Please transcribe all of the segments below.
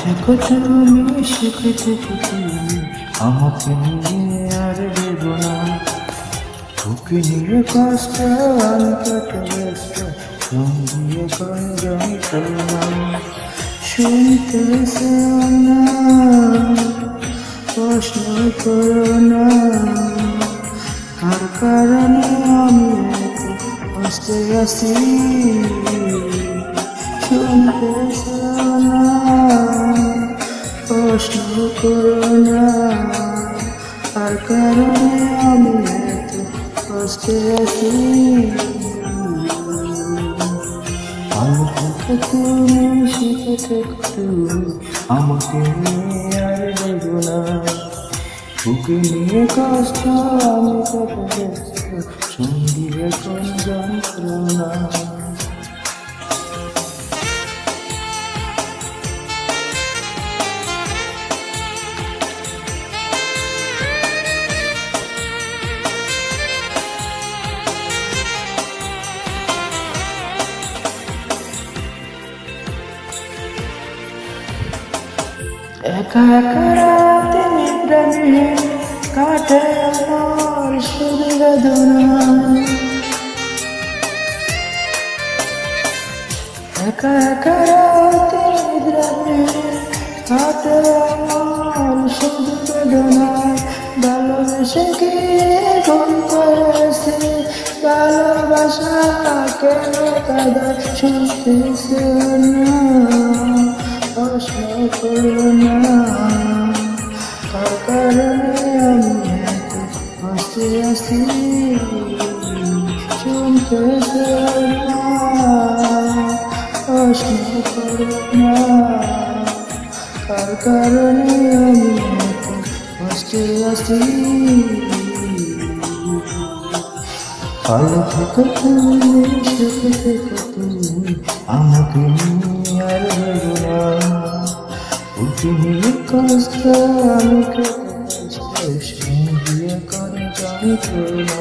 থেকো তুমি, সুখে থেকো তুমি, আমাকে নিয়ে আর দেব না। বুকে নিয়ে কষ্ট আমি কত ব্যস্ত, সঙ্গিয়ে কোন যন্ত্রণা। শুনতেছ না, প্রশ্ন করো না, কার কারণে আমি এত কষ্টে আছি। শুনতেছ না, প্রশ্ন করো না, কার কারণে আমি এত কষ্টে আছি। ভালো থেকো তুমি, সুখে থেকো তুমি, আমাকে নিয়ে আর দেব না। বুকে নিয়ে কষ্ট আমি কত ব্যস্ত, সঙ্গী এখন যন্ত্রণা। একা একা রাতে নিদ্রাহীন কাটে আমার শুধু বেদনা। একা একা রাতে নিদ্রাহীন কাটে আমার শুধু বেদনা। ভালোবেসে কি গুম করেছে, ভালোবাসা কেন কাঁদায় শুনতেছ না। প্রশ্ন করো না, কার কারণে আমি এত কষ্টে আছি। শুনতেছ না, প্রশ্ন করো না, কার কারণে আমি এত কষ্টে আছি। ভালো থেকো তুমি, সুখে থেকো তুমি, আমাকে নিয়ে আর দেব না। বুকে নিয়ে কষ্ট আমি কত কষ্ট, সঙ্গী এখন যন্ত্রণা।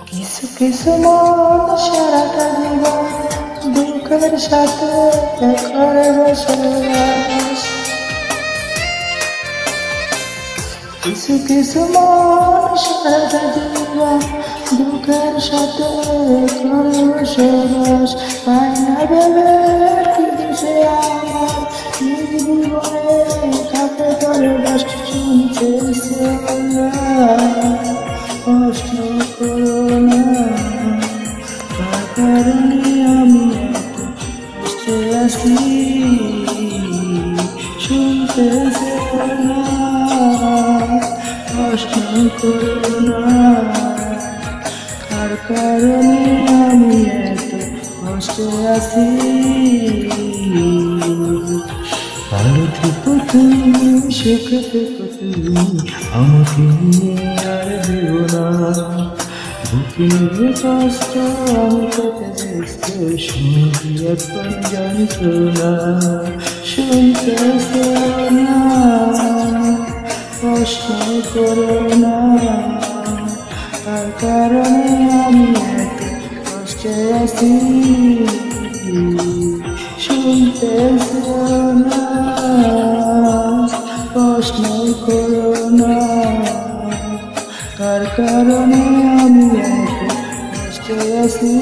কিছু কিছু মন সারাটা জীবন দুঃখের সাথে ঘরে বসবাস। কিছু কিছু মন সারাটা জীবন দুঃখের সাথে ঘরে বসবাস। পাই না ভেবে কিছু আমার নিজ জীবনে কাটে করে বাস। শুনতেছ না, প্রশ্ন করো না, কার কারণে আমি এত কষ্টে আছি। শুনতেছ না, প্রশ্ন করো না, কার কারণে আমি এত কষ্টে আছি। ভালো থেকো তুমি, সুখে থেকো তুমি, আমাকে নিয়ে আর দেব না। বুকে নিয়ে কষ্ট আমি কত ব্যস্ত, সঙ্গী এখন যন্ত্রণা। শুনতেছ না, প্রশ্ন করো না, কার কারণে আমি এত কষ্টে আছি। শুনতেছ না, প্রশ্ন করো না, কার কারণে আমি এত কষ্টে আছি।